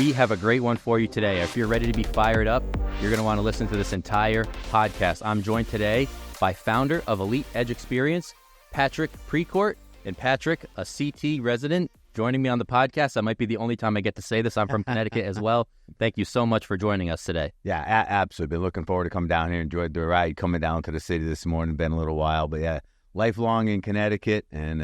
We have a great one for you today. If you're ready to be fired up, you're going to want to listen to this entire podcast. I'm joined today by founder of Elite Edge Experience, Patrick Precourt. And Patrick, a CT resident, joining me on the podcast. That might be the only time I get to say this. I'm from Connecticut as well. Thank you so much for joining us today. Yeah, absolutely. Been looking forward to coming down here. Enjoyed the ride coming down to the city this morning. Been a little while, but yeah, lifelong in Connecticut. And,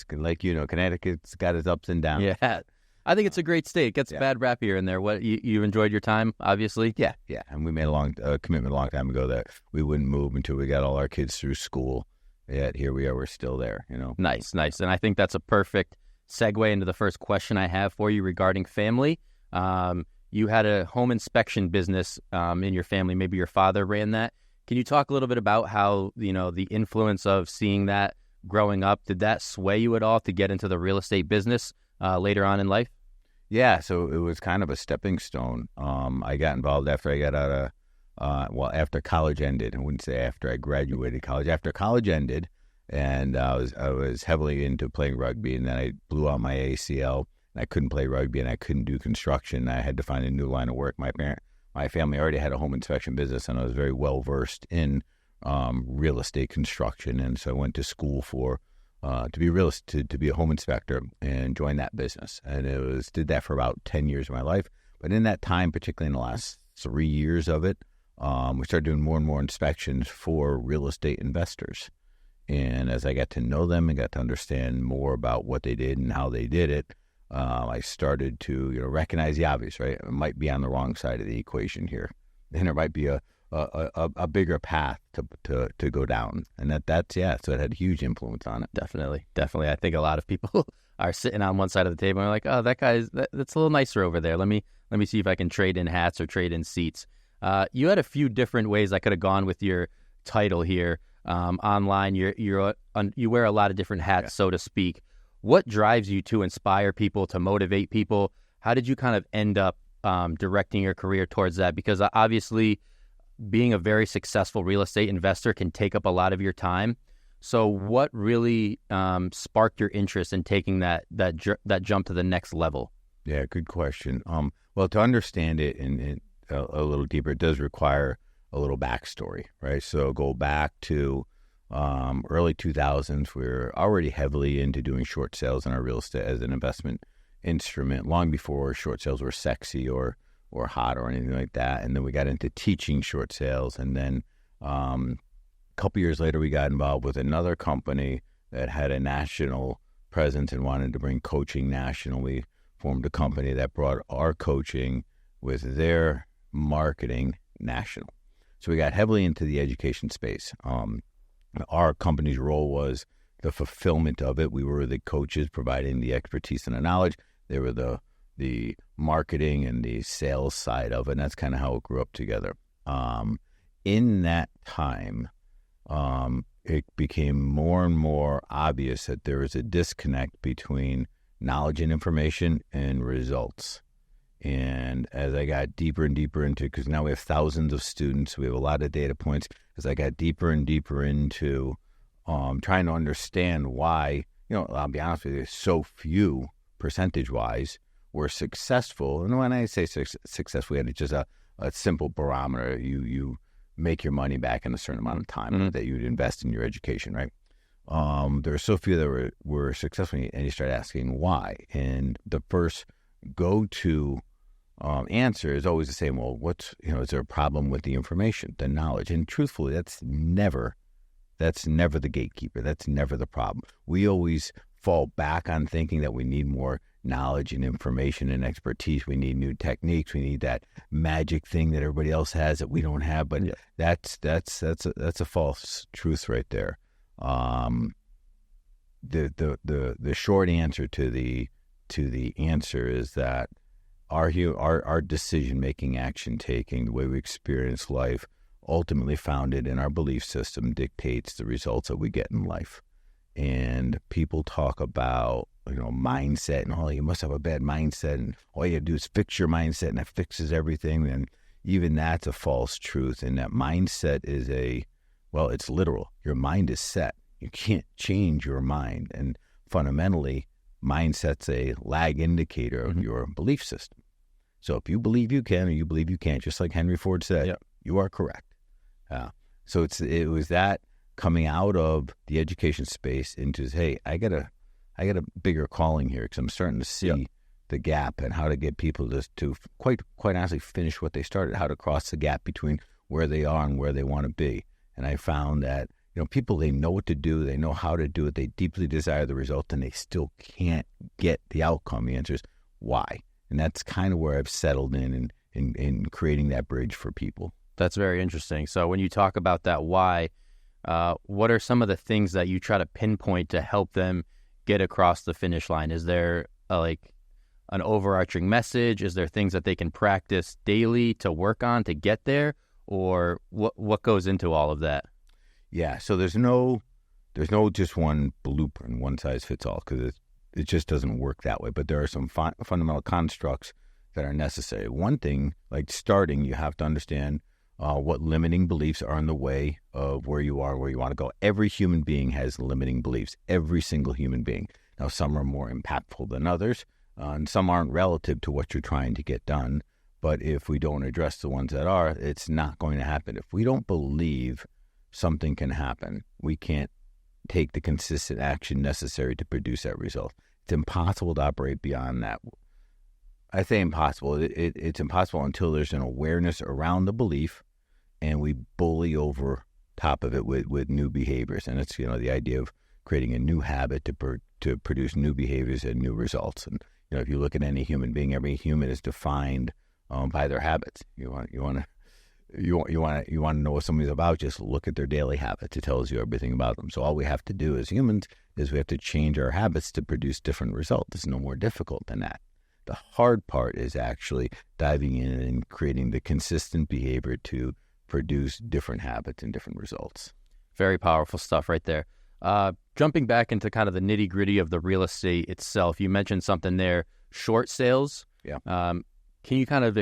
Connecticut's got its ups and downs. Yeah. I think it's a great state. It gets a bad rap here and there. What you enjoyed your time, obviously? Yeah. And we made a commitment a long time ago that we wouldn't move until we got all our kids through school. Yet here we are. We're still there, Nice. And I think that's a perfect segue into the first question I have for you regarding family. You had a home inspection business in your family. Maybe your father ran that. Can you talk a little bit about how, the influence of seeing that growing up, did that sway you at all to get into the real estate business later on in life? Yeah, so it was kind of a stepping stone. I got involved after I got out of, after college ended. I wouldn't say after I graduated college. After college ended, and I was heavily into playing rugby, and then I blew out my ACL, and I couldn't play rugby, and I couldn't do construction. I had to find a new line of work. My family already had a home inspection business, and I was very well versed in real estate construction, and so I went to school to be a home inspector and joined that business. And did that for about 10 years of my life. But in that time, particularly in the last 3 years of it, we started doing more and more inspections for real estate investors. And as I got to know them and got to understand more about what they did and how they did it, I started to recognize the obvious, right? I might be on the wrong side of the equation here. And there might be a bigger path to go down. And so it had a huge influence on it. Definitely. I think a lot of people are sitting on one side of the table and are like, oh, that guy's that's a little nicer over there. Let me see if I can trade in hats or trade in seats. You had a few different ways I could have gone with your title here. Online, you wear a lot of different hats, so to speak. What drives you to inspire people, to motivate people? How did you kind of end up directing your career towards that? Because obviously, being a very successful real estate investor can take up a lot of your time. So what really sparked your interest in taking that jump to the next level? Yeah, good question. Well, to understand it in a little deeper, it does require a little backstory, right? So go back to early 2000s. We were already heavily into doing short sales in our real estate as an investment instrument, long before short sales were sexy or hot or anything like that. And then we got into teaching short sales. And then a couple years later, we got involved with another company that had a national presence and wanted to bring coaching national. We formed a company that brought our coaching with their marketing national. So we got heavily into the education space. Our company's role was the fulfillment of it. We were the coaches providing the expertise and the knowledge. They were the marketing and the sales side of it, and that's kind of how it grew up together. In that time, it became more and more obvious that there was a disconnect between knowledge and information and results. And as I got deeper and deeper into, because now we have thousands of students, we have a lot of data points, as I got deeper and deeper into trying to understand why, I'll be honest with you, so few percentage-wise were successful. And when I say successful, it's just a simple barometer. You make your money back in a certain amount of time that you'd invest in your education, right? There are so few that were successful, and you start asking why. And the first go-to answer is always the same. Well, is there a problem with the information, the knowledge? And truthfully, that's never the gatekeeper. That's never the problem. We always fall back on thinking that we need more knowledge and information and expertise. We need new techniques. We need that magic thing that everybody else has that we don't have. But that's a false truth right there. The short answer to the answer is that our decision-making, action-taking, the way we experience life, ultimately founded in our belief system, dictates the results that we get in life. And people talk about, mindset, and you must have a bad mindset, and all you have to do is fix your mindset, and that fixes everything. And even that's a false truth. And that mindset is it's literal. Your mind is set. You can't change your mind. And fundamentally, mindset's a lag indicator of your belief system. So if you believe you can or you believe you can't, just like Henry Ford said, Yep. you are correct. So it was that coming out of the education space into, hey, I got a bigger calling here because I'm starting to see the gap and how to get people to quite honestly finish what they started, how to cross the gap between where they are and where they want to be. And I found that, people, they know what to do, they know how to do it, they deeply desire the result, and they still can't get the outcome. The answer is why. And that's kind of where I've settled in creating that bridge for people. That's very interesting. So when you talk about that why, what are some of the things that you try to pinpoint to help them get across the finish line? Is there an overarching message? Is there things that they can practice daily to work on to get there? Or what goes into all of that? Yeah, so there's no just one blueprint, one size fits all, because it just doesn't work that way. But there are some fundamental constructs that are necessary. One thing, like starting, you have to understand what limiting beliefs are in the way of where you are, where you want to go. Every human being has limiting beliefs, every single human being. Now, some are more impactful than others, and some aren't relative to what you're trying to get done. But if we don't address the ones that are, it's not going to happen. If we don't believe something can happen, we can't take the consistent action necessary to produce that result. It's impossible to operate beyond that. I say impossible. It's impossible until there's an awareness around the belief and we bully over top of it with new behaviors. And it's, the idea of creating a new habit to produce new behaviors and new results. And, if you look at any human being, every human is defined by their habits. You want to know what somebody's about, just look at their daily habits. It tells you everything about them. So all we have to do as humans is we have to change our habits to produce different results. It's no more difficult than that. The hard part is actually diving in and creating the consistent behavior to produce different habits and different results. Very powerful stuff right there. Jumping back into kind of the nitty gritty of the real estate itself, you mentioned something there, short sales. Yeah. Can you kind of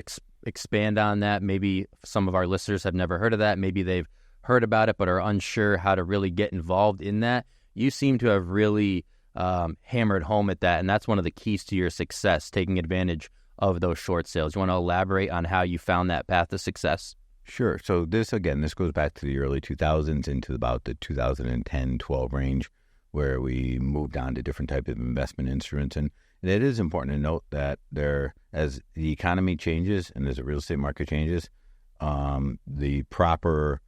expand on that? Maybe some of our listeners have never heard of that. Maybe they've heard about it but are unsure how to really get involved in that. You seem to have really hammered home at that, and that's one of the keys to your success, taking advantage of those short sales. You want to elaborate on how you found that path to success? Sure. So this goes back to the early 2000s into about the 2010-12 range, where we moved on to different types of investment instruments. And it is important to note that as the economy changes and as the real estate market changes, the proper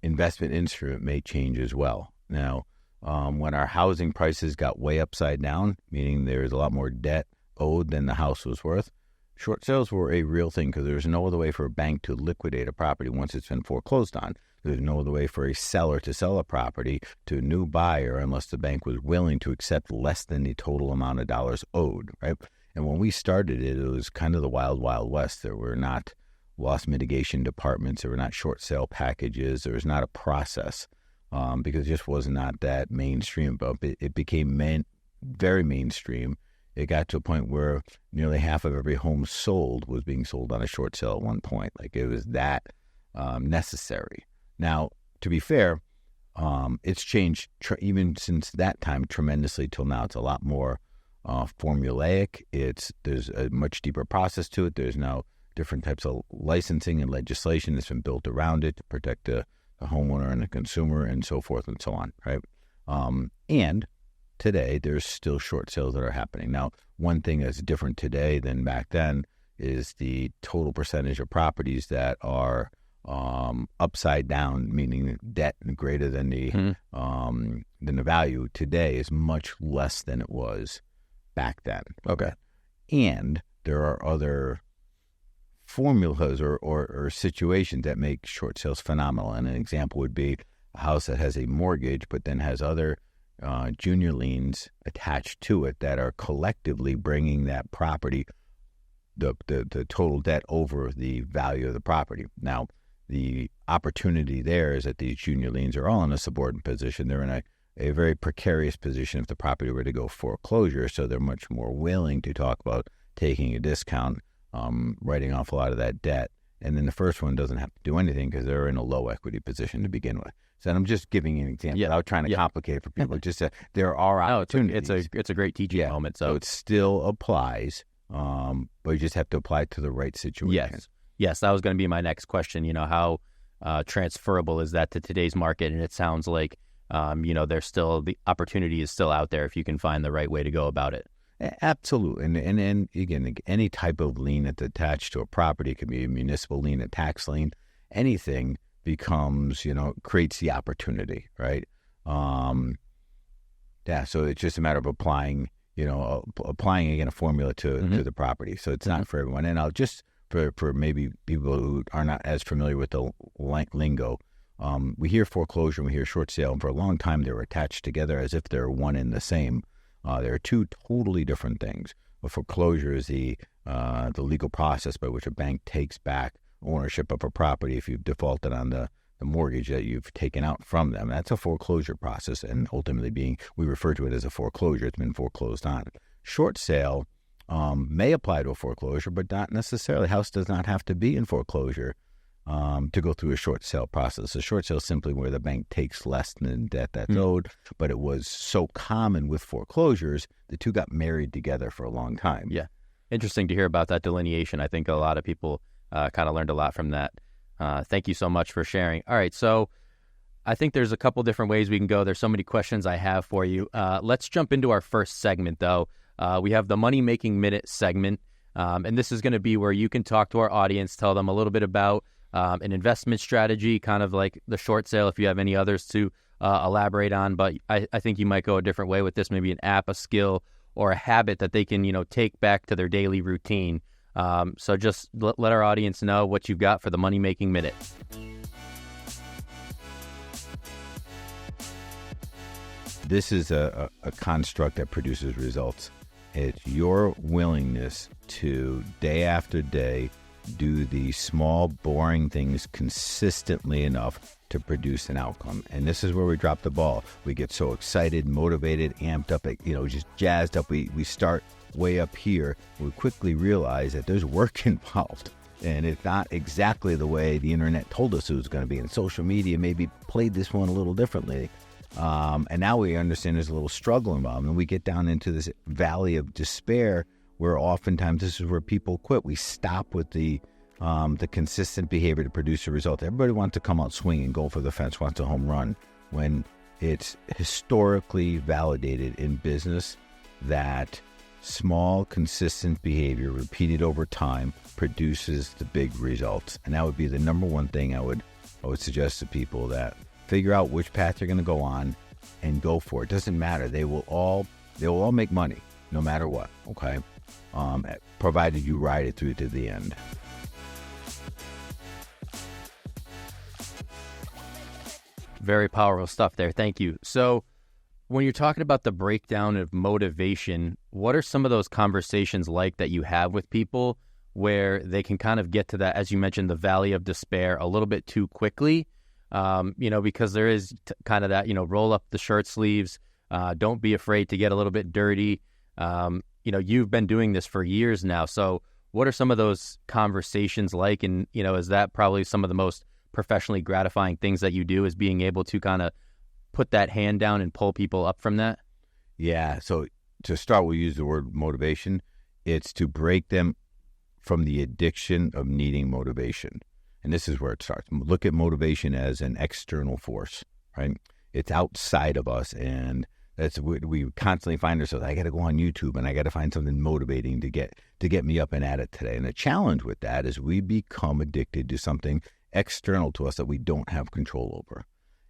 investment instrument may change as well. Now, when our housing prices got way upside down, meaning there's a lot more debt owed than the house was worth, short sales were a real thing because there's no other way for a bank to liquidate a property once it's been foreclosed on. There's no other way for a seller to sell a property to a new buyer unless the bank was willing to accept less than the total amount of dollars owed, right? And when we started it was kind of the wild, wild west. There were not loss mitigation departments. There were not short sale packages. There was not a process because it just was not that mainstream. But it became very mainstream. It got to a point where nearly half of every home sold was being sold on a short sale at one point. Like it was that necessary. Now, to be fair, it's changed even since that time tremendously till now. It's a lot more formulaic. There's a much deeper process to it. There's now different types of licensing and legislation that's been built around it to protect the homeowner and the consumer and so forth and so on, right? And today, there's still short sales that are happening. Now, one thing that's different today than back then is the total percentage of properties that are upside down, meaning debt greater than the value today is much less than it was back then. Okay. And there are other formulas or situations that make short sales phenomenal. And an example would be a house that has a mortgage but then has other junior liens attached to it that are collectively bringing that property, the total debt over the value of the property. Now, the opportunity there is that these junior liens are all in a subordinate position. They're in a very precarious position if the property were to go foreclosure, so they're much more willing to talk about taking a discount, writing off a lot of that debt. And then the first one doesn't have to do anything because they're in a low equity position to begin with. So I'm just giving you an example without trying to complicate it for people. Just there are opportunities. It's a great teaching moment. So it still applies but you just have to apply it to the right situation. Yes, that was going to be my next question. How transferable is that to today's market? And it sounds like, there's still the opportunity is still out there if you can find the right way to go about it. Absolutely. And again, any type of lien that's attached to a property, it could be a municipal lien, a tax lien, anything becomes, creates the opportunity, right? So it's just a matter of applying again a formula to the property. So it's not for everyone. And I'll just for maybe people who are not as familiar with the lingo, we hear foreclosure and we hear short sale, and for a long time they were attached together as if they're one and the same. They're two totally different things. A foreclosure is the legal process by which a bank takes back ownership of a property if you've defaulted on the mortgage that you've taken out from them. That's a foreclosure process, and ultimately we refer to it as a foreclosure. It's been foreclosed on. Short sale may apply to a foreclosure, but not necessarily. House does not have to be in foreclosure to go through a short sale process. A short sale is simply where the bank takes less than debt that's owed, but it was so common with foreclosures, the two got married together for a long time. Yeah. Interesting to hear about that delineation. I think a lot of people kind of learned a lot from that. Thank you so much for sharing. All right, so I think there's a couple different ways we can go. There's so many questions I have for you. Let's jump into our first segment, though. We have the Money Making Minute segment, and this is going to be where you can talk to our audience, tell them a little bit about an investment strategy, kind of like the short sale, if you have any others to elaborate on. But I think you might go a different way with this, maybe an app, a skill, or a habit that they can, take back to their daily routine. So just let our audience know what you've got for the Money Making Minute. This is a construct that produces results. It's your willingness to, day after day, do the small, boring things consistently enough to produce an outcome. And this is where we drop the ball. We get so excited, motivated, amped up, just jazzed up. We start way up here. We quickly realize that there's work involved. And it's not exactly the way the internet told us it was going to be. And social media maybe played this one a little differently. And now we understand there's a little struggle involved. And we get down into this valley of despair where oftentimes this is where people quit. We stop with the consistent behavior to produce a result. Everybody wants to come out swinging, go for the fence, wants a home run, when it's historically validated in business that small, consistent behavior repeated over time produces the big results. And that would be the number one thing I would suggest to people, that figure out which path you're going to go on and go for it. Doesn't matter. They will all make money no matter what. Okay. Provided you ride it through to the end. Very powerful stuff there. Thank you. So when you're talking about the breakdown of motivation, what are some of those conversations like that you have with people where they can kind of get to that, as you mentioned, the valley of despair a little bit too quickly? Because there is kind of that, roll up the shirt sleeves. Don't be afraid to get a little bit dirty. You've been doing this for years now. So what are some of those conversations like? And, is that probably some of the most professionally gratifying things that you do, is being able to kind of put that hand down and pull people up from that? Yeah. So to start, we'll use the word motivation. It's to break them from the addiction of needing motivation. And this is where it starts. Look at motivation as an external force, right? It's outside of us. And that's we constantly find ourselves, I got to go on YouTube and I got to find something motivating to get me up and at it today. And the challenge with that is we become addicted to something external to us that we don't have control over.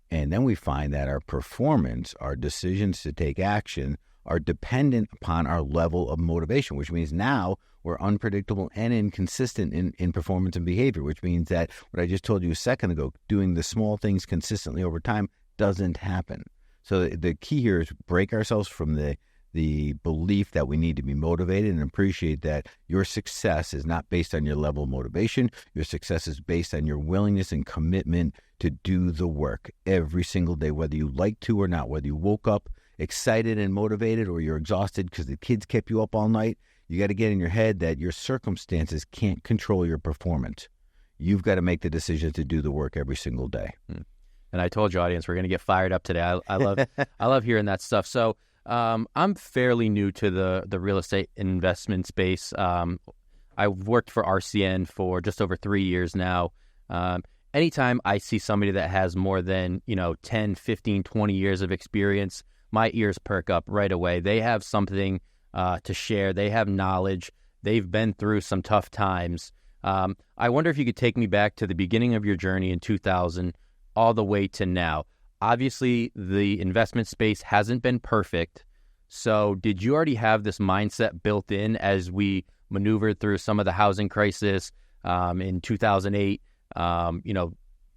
And then we find that our performance, our decisions to take action, are dependent upon our level of motivation, which means now we're unpredictable and inconsistent in performance and behavior, which means that what I just told you a second ago, doing the small things consistently over time, doesn't happen. So the key here is break ourselves from the belief that we need to be motivated, and appreciate that your success is not based on your level of motivation. Your success is based on your willingness and commitment to do the work every single day, whether you like to or not, whether you woke up excited and motivated or you're exhausted because the kids kept you up all night. You got to get in your head that your circumstances can't control your performance. You've got to make the decision to do the work every single day. And I told you, audience, we're going to get fired up today. I love hearing that stuff. So I'm fairly new to the real estate investment space. I've worked for RCN for just over 3 years now. Anytime I see somebody that has more than, 10, 15, 20 years of experience, my ears perk up right away. They have something to share. They have knowledge. They've been through some tough times. I wonder if you could take me back to the beginning of your journey in 2000 all the way to now. Obviously, the investment space hasn't been perfect. So did you already have this mindset built in as we maneuvered through some of the housing crisis in 2008?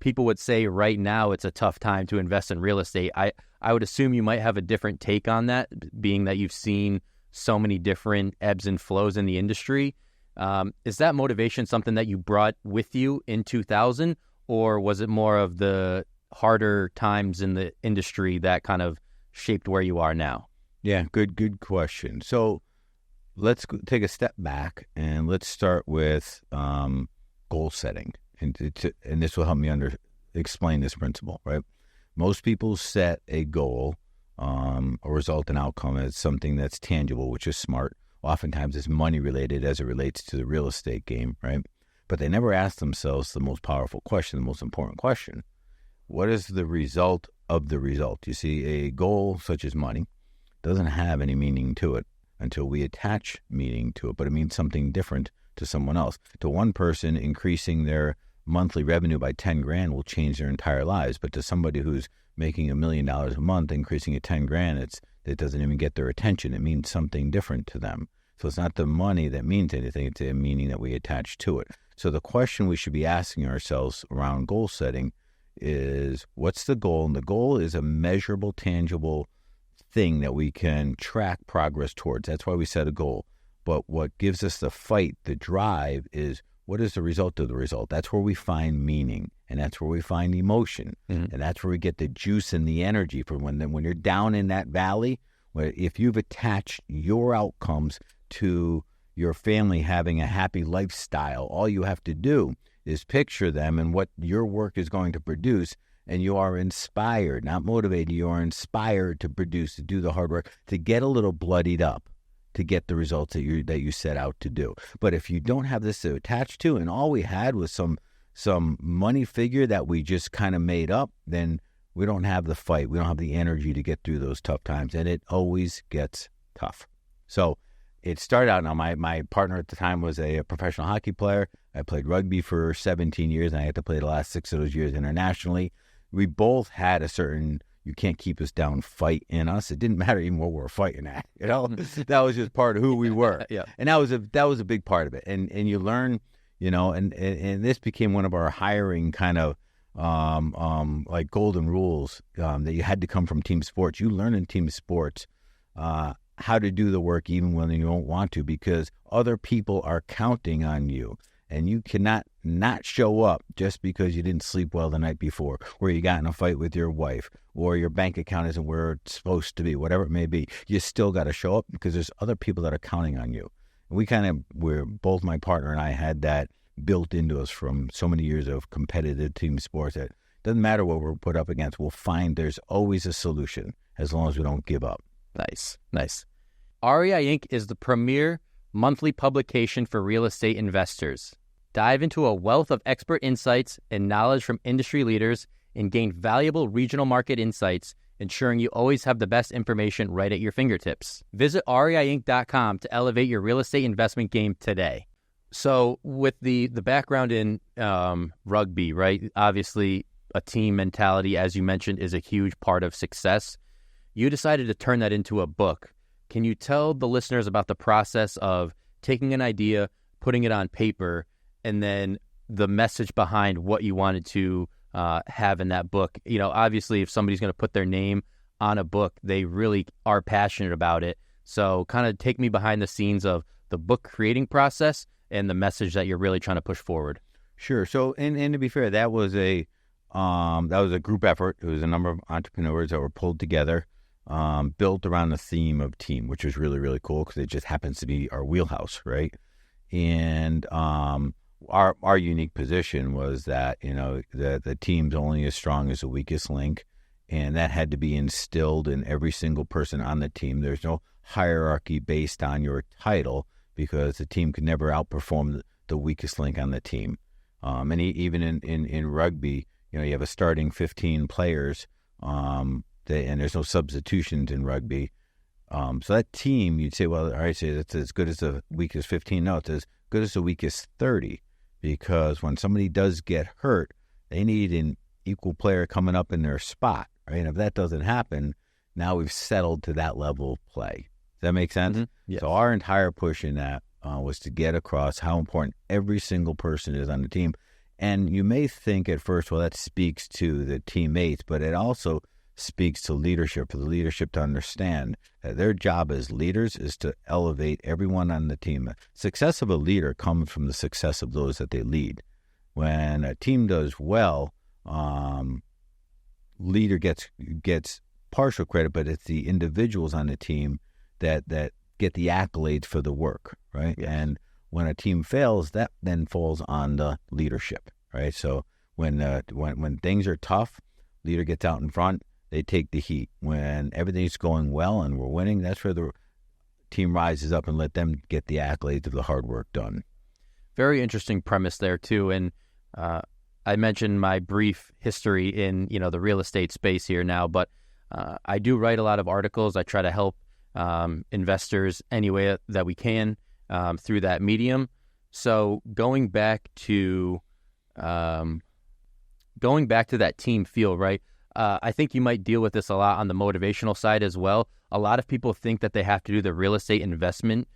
People would say right now it's a tough time to invest in real estate. I would assume you might have a different take on that, being that you've seen so many different ebbs and flows in the industry. Is that motivation something that you brought with you in 2000, or was it more of the harder times in the industry that kind of shaped where you are now? Yeah, good question. So let's take a step back and let's start with goal setting. And this will help me explain this principle, right? Most people set a goal, a result, an outcome as something that's tangible, which is smart. Oftentimes it's money related as it relates to the real estate game, right? But they never ask themselves the most powerful question, the most important question. What is the result of the result? You see, a goal such as money doesn't have any meaning to it until we attach meaning to it, but it means something different to someone else. To one person, increasing their monthly revenue by 10 grand will change their entire lives, but to somebody who's making $1 million a month, increasing it 10 grand, it doesn't even get their attention. It means something different to them. So it's not the money that means anything, it's a meaning that we attach to it. So the question we should be asking ourselves around goal setting is, what's the goal? And the goal is a measurable, tangible thing that we can track progress towards. That's why we set a goal. But what gives us the fight, the drive, is what is the result of the result? That's where we find meaning, and that's where we find emotion, and that's where we get the juice and the energy for when you're down in that valley. Where if you've attached your outcomes to your family having a happy lifestyle, all you have to do is picture them and what your work is going to produce, and you are inspired, not motivated. You are inspired to produce, to do the hard work, to get a little bloodied up, to get the results that you set out to do. But if you don't have this to attach to, and all we had was some money figure that we just kind of made up, then we don't have the fight. We don't have the energy to get through those tough times, and it always gets tough. So it started out, now my partner at the time was a professional hockey player. I played rugby for 17 years, and I had to play the last 6 of those years internationally. We both had a certain, you can't keep us down fight in us. It didn't matter even what we were fighting at, that was just part of who we were. Yeah. And that was a big part of it. And you learn, and this became one of our hiring kind of like golden rules that you had to come from team sports. You learn in team sports how to do the work even when you don't want to, because other people are counting on you. And you cannot not show up just because you didn't sleep well the night before, or you got in a fight with your wife, or your bank account isn't where it's supposed to be, whatever it may be. You still got to show up because there's other people that are counting on you. And both my partner and I had that built into us from so many years of competitive team sports that it doesn't matter what we're put up against. We'll find there's always a solution as long as we don't give up. Nice. REI Inc. is the premier monthly publication for real estate investors. Dive into a wealth of expert insights and knowledge from industry leaders and gain valuable regional market insights, ensuring you always have the best information right at your fingertips. Visit reiinc.com to elevate your real estate investment game today. So with the background in rugby, right? Obviously, a team mentality, as you mentioned, is a huge part of success. You decided to turn that into a book. Can you tell the listeners about the process of taking an idea, putting it on paper, and then the message behind what you wanted to have in that book? Obviously, if somebody's going to put their name on a book, they really are passionate about it. So kind of take me behind the scenes of the book creating process and the message that you're really trying to push forward. Sure. So, and to be fair, that was a group effort. It was a number of entrepreneurs that were pulled together, built around the theme of team, which was really, really cool because it just happens to be our wheelhouse, right? And our unique position was that the team's only as strong as the weakest link, And that had to be instilled in every single person on the team. There's no hierarchy based on your title because the team could never outperform the weakest link on the team. And even in rugby, you have a starting 15 players, and there's no substitutions in rugby. So that team, you'd say, well, all right, so it's as good as the weakest 15. No, it's as good as the weakest 30, because when somebody does get hurt, they need an equal player coming up in their spot, right? And if that doesn't happen, now we've settled to that level of play. Does that make sense? Mm-hmm. Yes. So our entire push in that was to get across how important every single person is on the team. And you may think at first, well, that speaks to the teammates, but it also speaks to leadership, for the leadership to understand that their job as leaders is to elevate everyone on the team. The success of a leader comes from the success of those that they lead. When a team does well, leader gets partial credit, but it's the individuals on the team that get the accolades for the work, right? Yes. And when a team fails, that then falls on the leadership, right? So when things are tough, leader gets out in front, they take the heat. When everything's going well and we're winning, that's where the team rises up and let them get the accolades of the hard work done. Very interesting premise there too. And I mentioned my brief history in the real estate space here now, but I do write a lot of articles. I try to help investors any way that we can through that medium. So going back to that team feel, right? I think you might deal with this a lot on the motivational side as well. A lot of people think that they have to do the real estate investment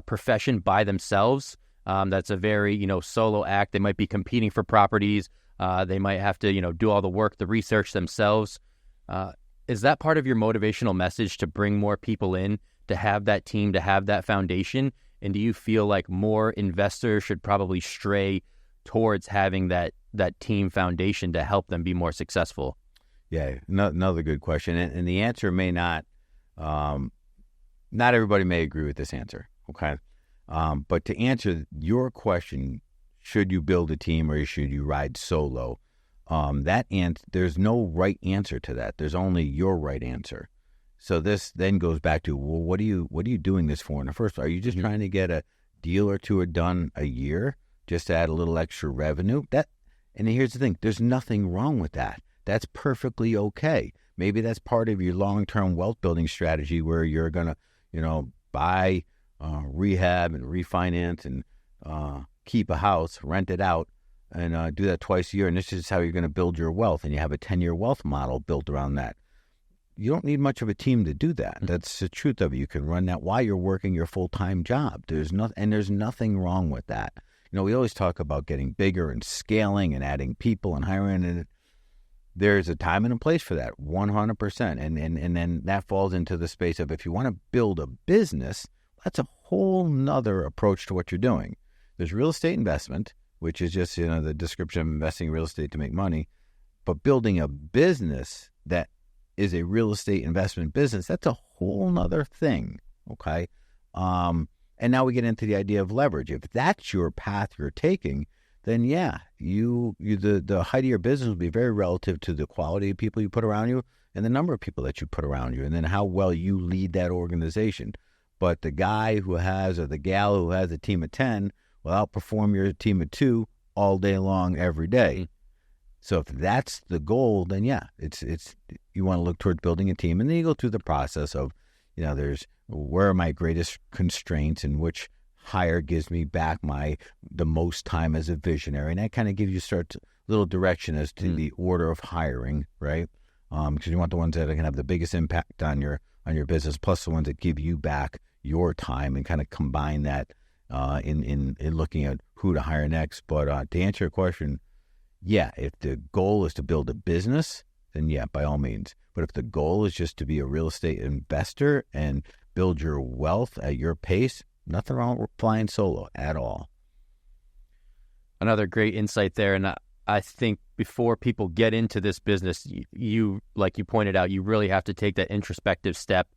profession by themselves. That's a very, solo act. They might be competing for properties. They might have to, do all the work, the research themselves. Is that part of your motivational message, to bring more people in, to have that team, to have that foundation? And do you feel like more investors should probably stray towards having that team foundation to help them be more successful? Yeah, another good question. And the answer may not everybody may agree with this answer, okay? But to answer your question, should you build a team or should you ride solo? There's no right answer to that. There's only your right answer. So this then goes back to, well, what are you doing this for? And first, are you just trying to get a deal or two done a year just to add a little extra revenue? And here's the thing, there's nothing wrong with that. That's perfectly okay. Maybe that's part of your long-term wealth building strategy where you're going to, buy, rehab and refinance and keep a house, rent it out, and do that twice a year. And this is how you're going to build your wealth. And you have a 10-year wealth model built around that. You don't need much of a team to do that. That's the truth of it. You can run that while you're working your full-time job. There's nothing wrong with that. We always talk about getting bigger and scaling and adding people and hiring, and there's a time and a place for that, 100%. And then that falls into the space of, if you want to build a business, that's a whole nother approach to what you're doing. There's real estate investment, which is just, the description of investing in real estate to make money. But building a business that is a real estate investment business, that's a whole nother thing, okay? And now we get into the idea of leverage. If that's your path you're taking, then yeah, the height of your business will be very relative to the quality of people you put around you and the number of people that you put around you, and then how well you lead that organization. But the guy who has, or the gal who has a team of 10 will outperform your team of 2 all day long, every day. So if that's the goal, then yeah, it's you want to look towards building a team, and then you go through the process of, there's, where are my greatest constraints and which hire gives me back the most time as a visionary, and that kind of gives you a little direction as to the order of hiring, right? Because you want the ones that can have the biggest impact on your business, plus the ones that give you back your time, and kind of combine that in looking at who to hire next. But to answer your question, yeah, if the goal is to build a business, then yeah, by all means. But if the goal is just to be a real estate investor and build your wealth at your pace, nothing wrong with flying solo at all. Another great insight there. And I think before people get into this business, you like you pointed out, you really have to take that introspective step,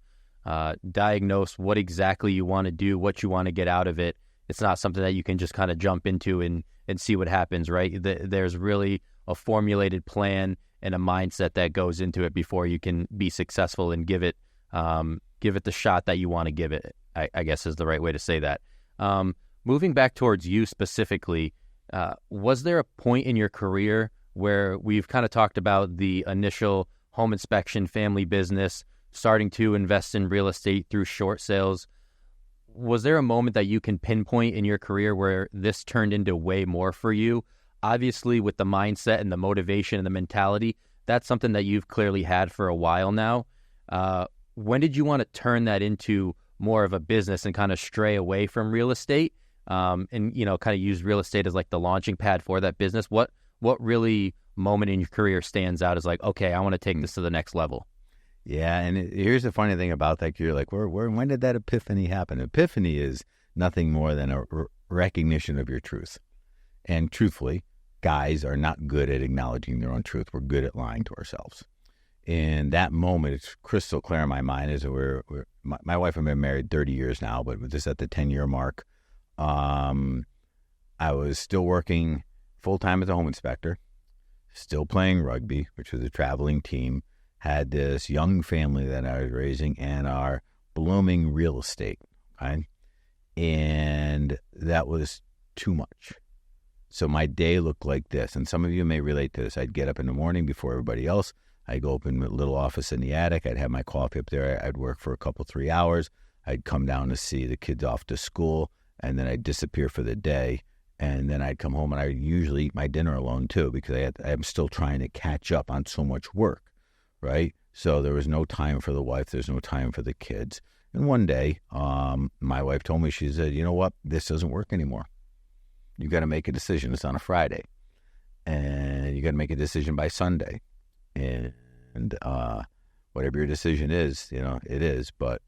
diagnose what exactly you want to do, what you want to get out of it. It's not something that you can just kind of jump into and see what happens, right? There's really a formulated plan and a mindset that goes into it before you can be successful and give it the shot that you want to give it, I guess is the right way to say that. Moving back towards you specifically, was there a point in your career where we've kind of talked about the initial home inspection family business, starting to invest in real estate through short sales? Was there a moment that you can pinpoint in your career where this turned into way more for you? Obviously, with the mindset and the motivation and the mentality, that's something that you've clearly had for a while now. When did you want to turn that into more of a business and kind of stray away from real estate, and kind of use real estate as like the launching pad for that business? What really moment in your career stands out as like, okay, I want to take this to the next level? Yeah, and here's the funny thing about that. You're like, when did that epiphany happen? Epiphany is nothing more than a recognition of your truth. And truthfully, guys are not good at acknowledging their own truth. We're good at lying to ourselves. In that moment, it's crystal clear in my mind is that my wife and I have been married 30 years now, but just at the 10-year mark, I was still working full-time as a home inspector, still playing rugby, which was a traveling team, had this young family that I was raising, and our blooming real estate. Okay? And that was too much. So my day looked like this. And some of you may relate to this. I'd get up in the morning before everybody else. I'd go open a little office in the attic. I'd have my coffee up there. I'd work for a couple, 3 hours. I'd come down to see the kids off to school, and then I'd disappear for the day. And then I'd come home, and I usually eat my dinner alone too, because I'm still trying to catch up on so much work. Right? So there was no time for the wife. There's no time for the kids. And one day, my wife told me, she said, you know what? This doesn't work anymore. You got to make a decision. It's on a Friday. And you got to make a decision by Sunday. And whatever your decision is, it is, but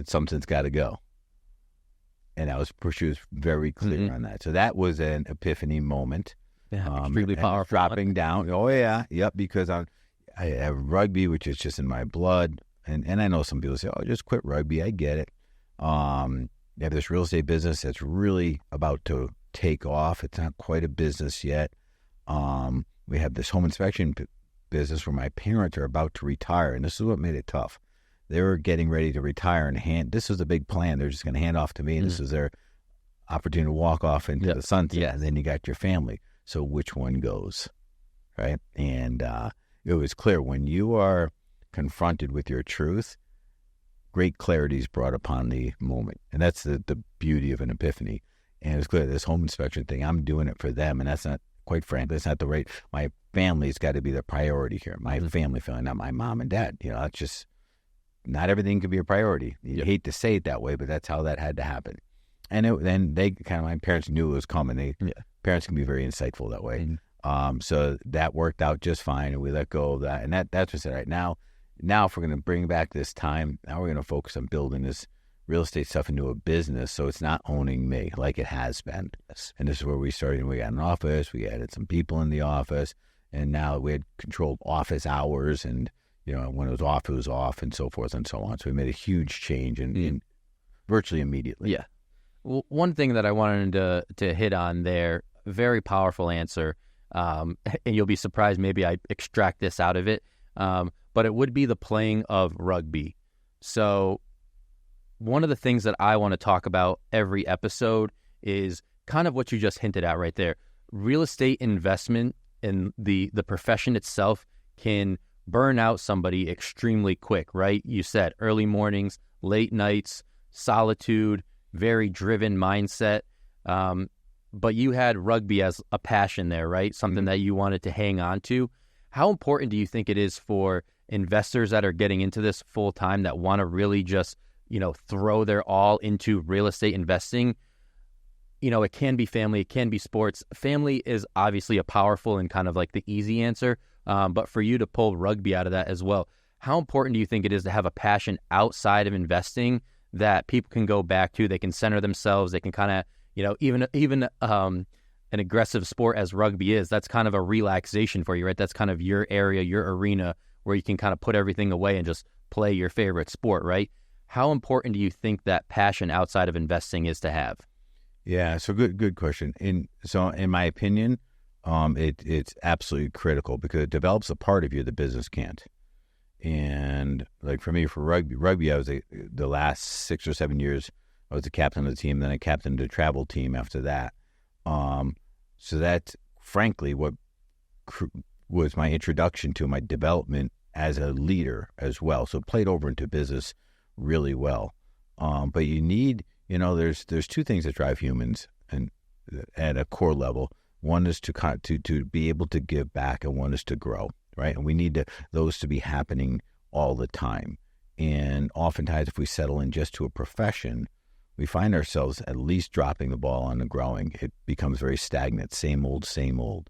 something's got to go. And she was very clear on that. So that was an epiphany moment. Yeah, extremely powerful. Dropping down. Oh, yeah. Yep, because I have rugby, which is just in my blood. And I know some people say, oh, just quit rugby. I get it. You have this real estate business that's really about to take off. It's not quite a business yet. We have this home inspection business where my parents are about to retire. And this is what made it tough. They were getting ready to retire and this was a big plan. They're just going to hand off to me. And this is their opportunity to walk off into the sunset. Yeah. And then you got your family. So which one goes? Right. And, it was clear when you are confronted with your truth, great clarity is brought upon the moment. And that's the beauty of an epiphany. And it's clear this home inspection thing, I'm doing it for them. And that's not, quite frankly, that's not the right, my family's got to be the priority here. My family, not my mom and dad. It's just, not everything can be a priority. You hate to say it that way, but that's how that had to happen. And then my parents knew it was coming. Parents can be very insightful that way. So that worked out just fine, and we let go of that. And that's what I said, right now, if we're going to bring back this time, now we're going to focus on building this real estate stuff into a business, so it's not owning me like it has been. Yes. And this is where we started. We got an office, we added some people in the office, and now we had controlled office hours, and when it was off, and so forth and so on. So we made a huge change in virtually immediately. Yeah. Well, one thing that I wanted to hit on there, very powerful answer. And you'll be surprised maybe I extract this out of it, but it would be the playing of rugby. So one of the things that I want to talk about every episode is kind of what you just hinted at right there. Real estate investment and the profession itself can burn out somebody extremely quick, right? You said early mornings, late nights, solitude, very driven mindset. But you had rugby as a passion there, right? Something that you wanted to hang on to. How important do you think it is for investors that are getting into this full time that want to really just, throw their all into real estate investing? It can be family, it can be sports. Family is obviously a powerful and kind of like the easy answer. But for you to pull rugby out of that as well, how important do you think it is to have a passion outside of investing that people can go back to? They can center themselves. They can kind of, even an aggressive sport as rugby is, that's kind of a relaxation for you, right? That's kind of your area, your arena where you can kind of put everything away and just play your favorite sport, right? How important do you think that passion outside of investing is to have? Yeah, so good question. In my opinion, it's absolutely critical because it develops a part of you the business can't. And like for me, for rugby, I was the last 6 or 7 years, I was the captain of the team. Then I captained the travel team after that. So that's frankly what was my introduction to my development as a leader as well. So it played over into business really well. But you need, there's two things that drive humans and at a core level. One is to be able to give back, and one is to grow, right? And we need those to be happening all the time. And oftentimes, if we settle in just to a profession, we find ourselves at least dropping the ball on the growing. It becomes very stagnant, same old, same old.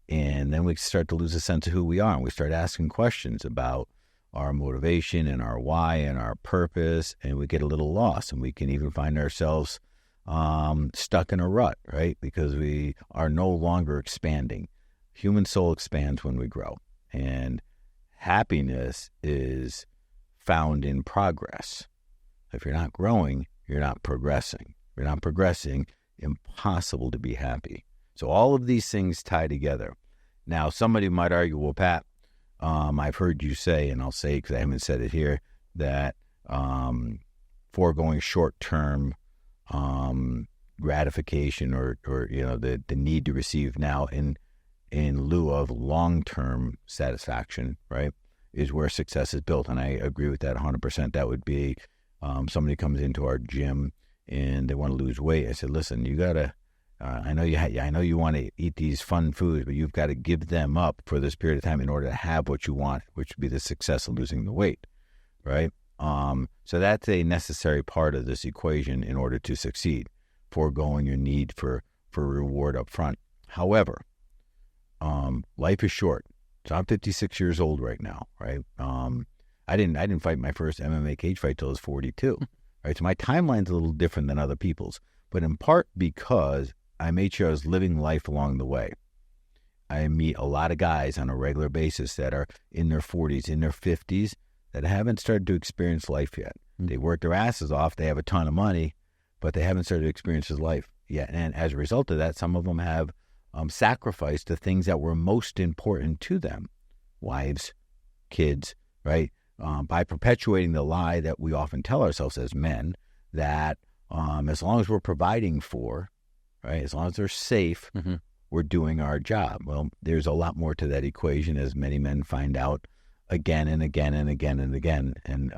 And then we start to lose a sense of who we are, and we start asking questions about our motivation and our why and our purpose, and we get a little lost, and we can even find ourselves stuck in a rut, right? Because we are no longer expanding. Human soul expands when we grow, and happiness is found in progress. If you're not growing, you're not progressing. If you're not progressing, impossible to be happy. So all of these things tie together. Now, somebody might argue, well, Pat, I've heard you say, and I'll say because I haven't said it here, that foregoing short-term gratification or the need to receive now in lieu of long-term satisfaction, right, is where success is built. And I agree with that 100%. That would be somebody comes into our gym and they want to lose weight. I said, listen, you got to, I know you want to eat these fun foods, but you've got to give them up for this period of time in order to have what you want, which would be the success of losing the weight, right? So that's a necessary part of this equation in order to succeed, foregoing your need for reward up front. However, life is short. So I'm 56 years old right now, right? I didn't fight my first MMA cage fight till I was 42, right? So my timeline's a little different than other people's, but in part because I made sure I was living life along the way. I meet a lot of guys on a regular basis that are in their 40s, in their 50s, that haven't started to experience life yet. Mm-hmm. They work their asses off. They have a ton of money, but they haven't started to experience life yet. And as a result of that, some of them have sacrificed the things that were most important to them, wives, kids, right? By perpetuating the lie that we often tell ourselves as men that as long as we're providing for, right, as long as they're safe, mm-hmm. we're doing our job. Well, there's a lot more to that equation, as many men find out again and again and again and again. And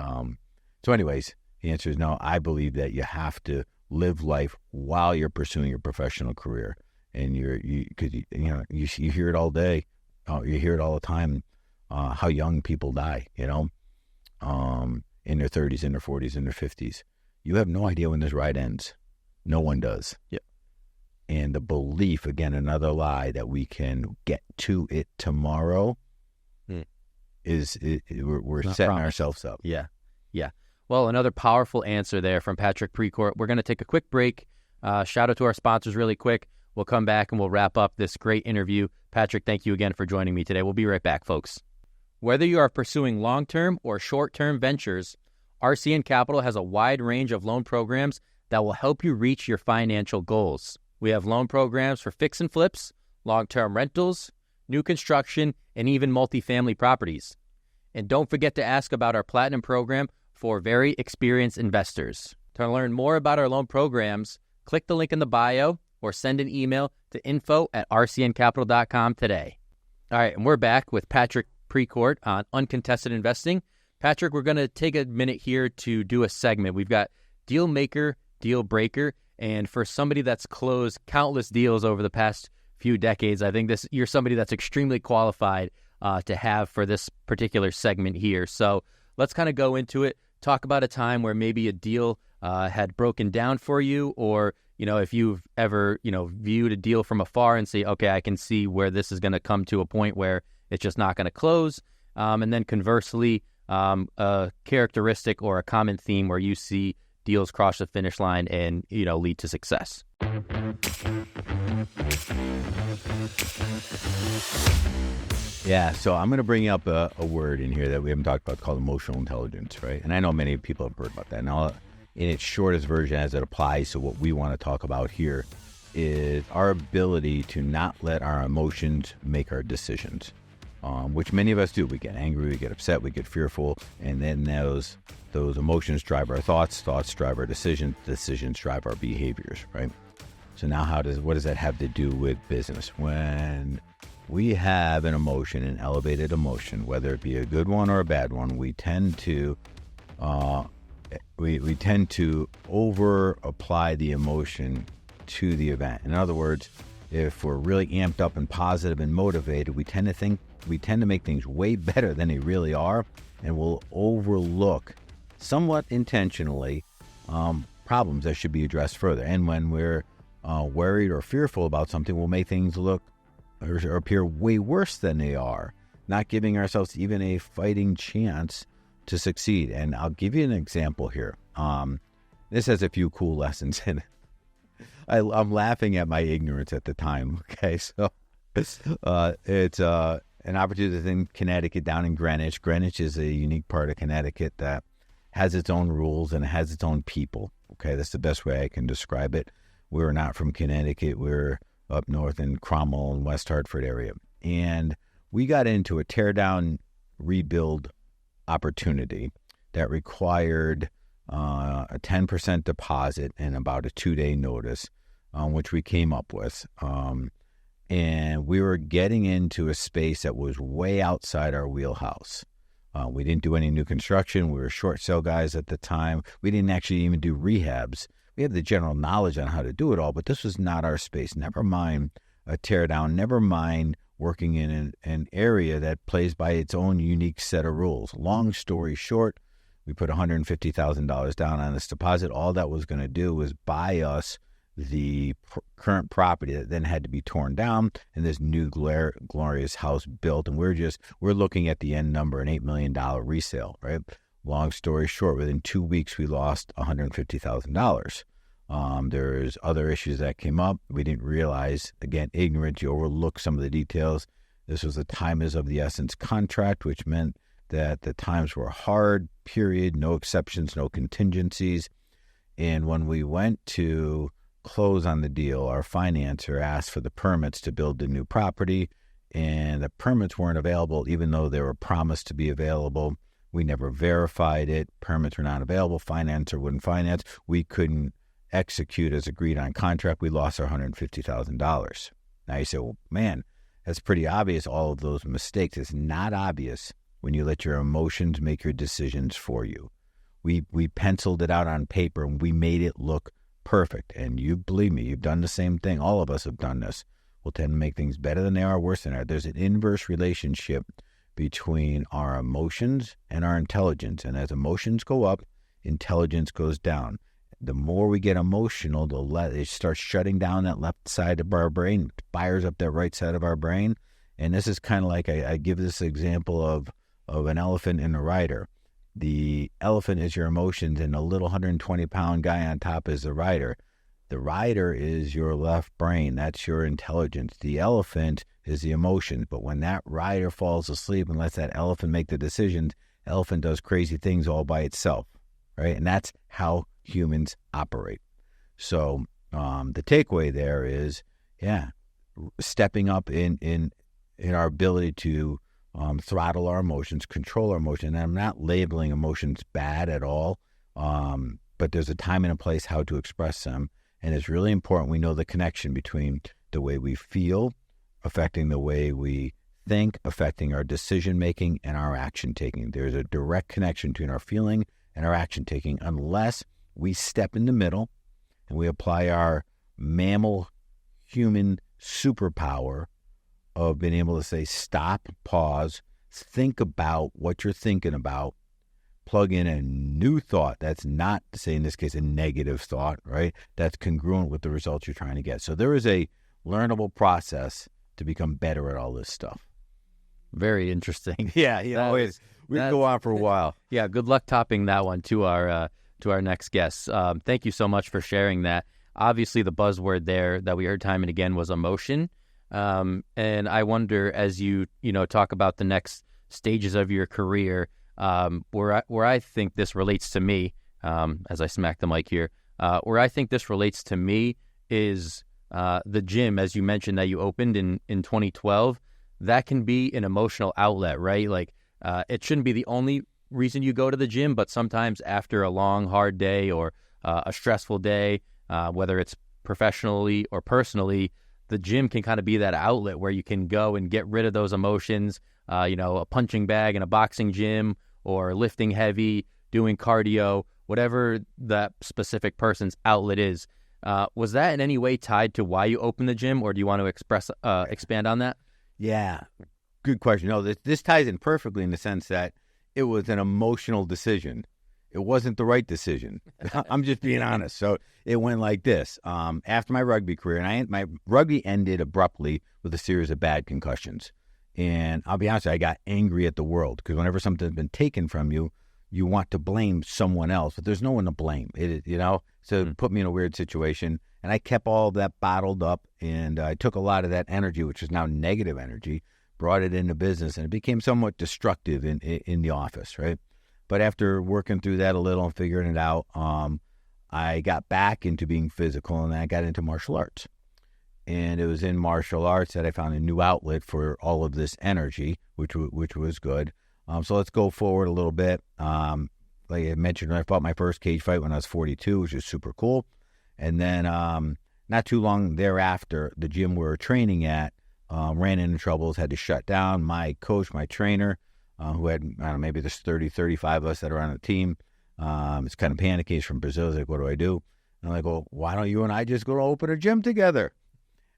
so anyways, the answer is no. I believe that you have to live life while you're pursuing your professional career. And you hear it all day. You hear it all the time, how young people die, in their 30s, in their 40s, in their 50s. You have no idea when this ride ends. No one does. Yep. And the belief, again, another lie, that we can get to it tomorrow we're setting ourselves up. Yeah. Yeah. Well, another powerful answer there from Patrick Precourt. We're going to take a quick break. Shout out to our sponsors really quick. We'll come back and we'll wrap up this great interview. Patrick, thank you again for joining me today. We'll be right back, folks. Whether you are pursuing long-term or short-term ventures, RCN Capital has a wide range of loan programs that will help you reach your financial goals. We have loan programs for fix and flips, long-term rentals, new construction, and even multifamily properties. And don't forget to ask about our Platinum program for very experienced investors. To learn more about our loan programs, click the link in the bio or send an email to info@rcncapital.com today. All right, and we're back with Patrick Precourt on Uncontested Investing. Patrick, we're going to take a minute here to do a segment. We've got Deal Maker, Deal Breaker, and for somebody that's closed countless deals over the past few decades, I think you're somebody that's extremely qualified to have for this particular segment here. So let's kind of go into it, talk about a time where maybe a deal had broken down for you, or if you've ever viewed a deal from afar and say, okay, I can see where this is going to come to a point where it's just not going to close. And then conversely, a characteristic or a common theme where you see deals cross the finish line and lead to success. Yeah, so I'm going to bring up a word in here that we haven't talked about called emotional intelligence, right? And I know many people have heard about that. Now, in its shortest version as it applies to what we want to talk about here, is our ability to not let our emotions make our decisions, which many of us do. We get angry, we get upset, we get fearful, and then those emotions drive our thoughts drive our decisions drive our behaviors, right? So now what does that have to do with business? When we have an emotion, an elevated emotion, whether it be a good one or a bad one, we tend to we tend to over apply the emotion to the event. In other words, if we're really amped up and positive and motivated, we tend to make things way better than they really are, and we'll overlook, somewhat intentionally, problems that should be addressed further. And when we're worried or fearful about something, we'll make things look or appear way worse than they are, not giving ourselves even a fighting chance to succeed. And I'll give you an example here. This has a few cool lessons in it. I'm laughing at my ignorance at the time. Okay, so it's an opportunity in Connecticut, down in Greenwich. Greenwich is a unique part of Connecticut that has its own rules and has its own people. Okay, that's the best way I can describe it. We're not from Connecticut. We're up north in Cromwell and West Hartford area. And we got into a tear down, rebuild opportunity that required a 10% deposit and about a 2-day notice, which we came up with. And we were getting into a space that was way outside our wheelhouse. We didn't do any new construction. We were short sale guys at the time. We didn't actually even do rehabs. We had the general knowledge on how to do it all, but this was not our space. Never mind a tear down, never mind working in an area that plays by its own unique set of rules. Long story short, we put $150,000 down on this deposit. All that was going to do was buy us the current property that then had to be torn down and this new glorious house built. And we're looking at the end number, an $8 million resale, right? Long story short, within 2 weeks, we lost $150,000. There's other issues that came up. We didn't realize, again, ignorance, you overlook some of the details. This was a time is of the essence contract, which meant that the times were hard, period, no exceptions, no contingencies. And when we went to close on the deal, our financer asked for the permits to build the new property, and the permits weren't available, even though they were promised to be available. We never verified it. Permits were not available. Financer wouldn't finance. We couldn't execute as agreed on contract. We lost our $150,000. Now you say, well, man, that's pretty obvious, all of those mistakes. It's not obvious when you let your emotions make your decisions for you. We penciled it out on paper and we made it look perfect. And you believe me, you've done the same thing. All of us have done this. We'll tend to make things better than they are, worse than they are. There's an inverse relationship between our emotions and our intelligence. And as emotions go up, intelligence goes down. The more we get emotional, it starts shutting down that left side of our brain, it fires up that right side of our brain. And this is kind of like, I give this example of an elephant and a rider. The elephant is your emotions, and the little 120-pound guy on top is the rider. The rider is your left brain. That's your intelligence. The elephant is the emotions. But when that rider falls asleep and lets that elephant make the decisions, elephant does crazy things all by itself, right? And that's how humans operate. So the takeaway there is, stepping up in our ability to throttle our emotions, control our emotions. And I'm not labeling emotions bad at all, but there's a time and a place how to express them. And it's really important we know the connection between the way we feel, affecting the way we think, affecting our decision-making and our action-taking. There's a direct connection between our feeling and our action-taking unless we step in the middle and we apply our mammal-human superpower of being able to say, stop, pause, think about what you're thinking about, plug in a new thought that's not, say in this case, a negative thought, right? That's congruent with the results you're trying to get. So there is a learnable process to become better at all this stuff. Very interesting. Yeah, we can go on for a while. Yeah, good luck topping that one to our next guest. Thank you so much for sharing that. Obviously, the buzzword there that we heard time and again was emotion. And I wonder, as you talk about the next stages of your career, where I think this relates to me, as I smack the mic here, where I think this relates to me is the gym, as you mentioned, that you opened in 2012, that can be an emotional outlet, right? Like, it shouldn't be the only reason you go to the gym, but sometimes after a long, hard day or a stressful day, whether it's professionally or personally, the gym can kind of be that outlet where you can go and get rid of those emotions, a punching bag in a boxing gym or lifting heavy, doing cardio, whatever that specific person's outlet is. Was that in any way tied to why you opened the gym, or do you want to expand on that? Yeah, good question. No, this ties in perfectly in the sense that it was an emotional decision. It wasn't the right decision. I'm just being honest. So it went like this. After my rugby career, and my rugby ended abruptly with a series of bad concussions. And I'll be honest, I got angry at the world because whenever something's been taken from you, you want to blame someone else, but there's no one to blame. So it put me in a weird situation. And I kept all of that bottled up, and I took a lot of that energy, which is now negative energy, brought it into business, and it became somewhat destructive in the office, right? But after working through that a little and figuring it out, I got back into being physical, and then I got into martial arts. And it was in martial arts that I found a new outlet for all of this energy, which was good. So let's go forward a little bit. Like I mentioned, I fought my first cage fight when I was 42, which was super cool. And then not too long thereafter, the gym we were training at ran into troubles, had to shut down. My coach, my trainer, who had, I don't know, maybe there's 30, 35 of us that are on the team. It's kind of panicky. He's from Brazil. He's like, what do I do? And I'm like, well, why don't you and I just go open a gym together?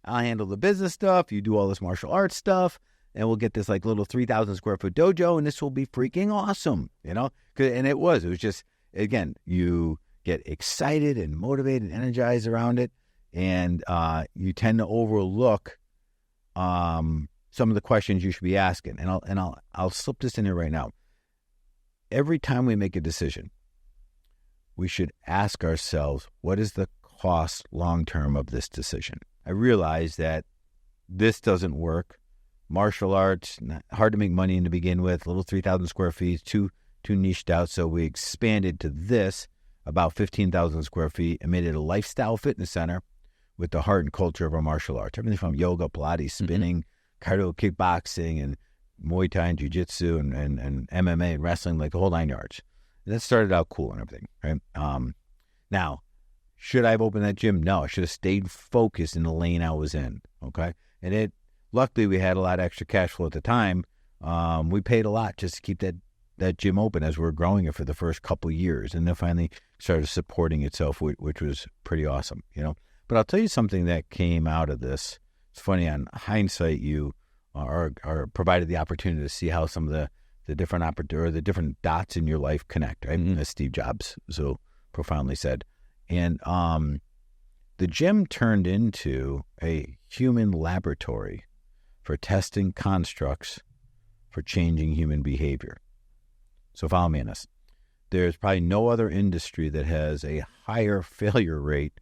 I'll handle the business stuff. You do all this martial arts stuff. And we'll get this like little 3,000 square foot dojo, and this will be freaking awesome, And it was just, again, you get excited and motivated and energized around it. And you tend to overlook some of the questions you should be asking. And I'll slip this in here right now. Every time we make a decision, we should ask ourselves, what is the cost long-term of this decision? I realize that this doesn't work. Martial arts, hard to make money in to begin with, little 3,000 square feet, too niched out. So we expanded to this, about 15,000 square feet, and made it a lifestyle fitness center with the heart and culture of our martial arts. Everything from yoga, Pilates, spinning, cardio, kickboxing, and Muay Thai and Jiu-Jitsu and MMA and wrestling, like the whole 9 yards. And that started out cool and everything, right? Now, should I have opened that gym? No, I should have stayed focused in the lane I was in, okay? And luckily, we had a lot of extra cash flow at the time. We paid a lot just to keep that gym open as we were growing it for the first couple of years. And then finally started supporting itself, which was pretty awesome, But I'll tell you something that came out of this. It's funny, on hindsight, you are provided the opportunity to see how some of the different different dots in your life connect, right? As Steve Jobs so profoundly said. And the gym turned into a human laboratory for testing constructs for changing human behavior. So follow me on this. There's probably no other industry that has a higher failure rate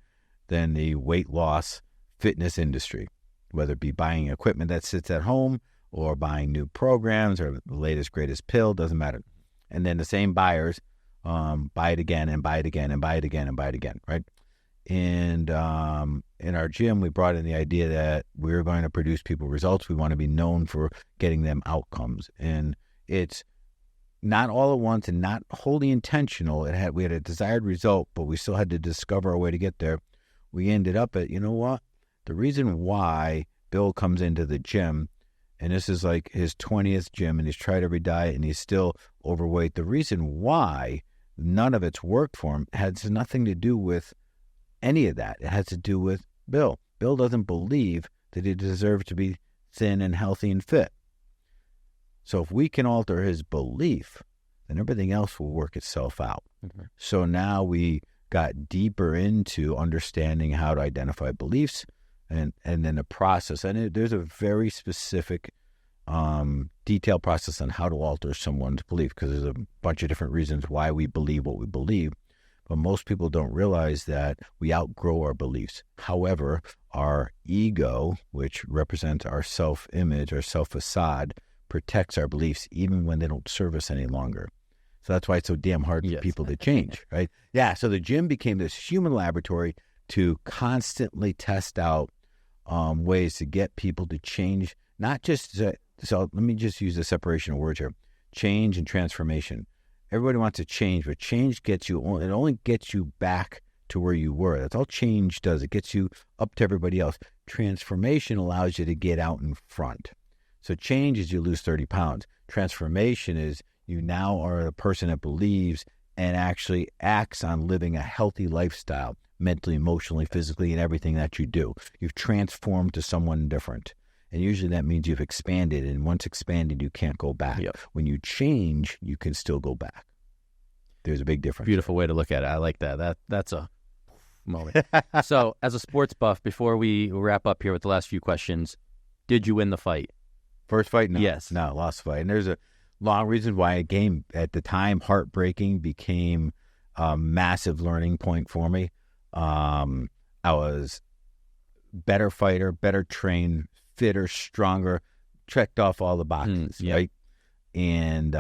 than the weight loss fitness industry, whether it be buying equipment that sits at home or buying new programs or the latest, greatest pill, doesn't matter. And then the same buyers buy it again and buy it again and buy it again and buy it again, right? And in our gym, we brought in the idea that we're going to produce people results. We want to be known for getting them outcomes. And it's not all at once and not wholly intentional. We had a desired result, but we still had to discover a way to get there. We ended up at, the reason why Bill comes into the gym, and this is like his 20th gym, and he's tried every diet, and he's still overweight. The reason why none of it's worked for him has nothing to do with any of that. It has to do with Bill. Bill doesn't believe that he deserves to be thin and healthy and fit. So if we can alter his belief, then everything else will work itself out. Mm-hmm. So now we got deeper into understanding how to identify beliefs and then the process. And there's a very specific detailed process on how to alter someone's belief, because there's a bunch of different reasons why we believe what we believe. But most people don't realize that we outgrow our beliefs. However, our ego, which represents our self-image, our self-facade, protects our beliefs even when they don't serve us any longer. So that's why it's so damn hard for people to change, right? Yeah, so the gym became this human laboratory to constantly test out ways to get people to change, not just so let me just use the separation of words here: change and transformation. Everybody wants to change, but change gets you, it only gets you back to where you were. That's all change does. It gets you up to everybody else. Transformation allows you to get out in front. So change is you lose 30 pounds. Transformation is you now are a person that believes and actually acts on living a healthy lifestyle, mentally, emotionally, physically, and everything that you do. You've transformed to someone different. And usually that means you've expanded. And once expanded, you can't go back. Yep. When you change, you can still go back. There's a big difference. Beautiful way to look at it. I like that. That's a moment. So as a sports buff, before we wrap up here with the last few questions, did you win the fight? First fight? No. Yes. No, lost fight. And there's a long reason why a game at the time, heartbreaking, became a massive learning point for me. I was better fighter, better trained, fitter, stronger, checked off all the boxes, right? And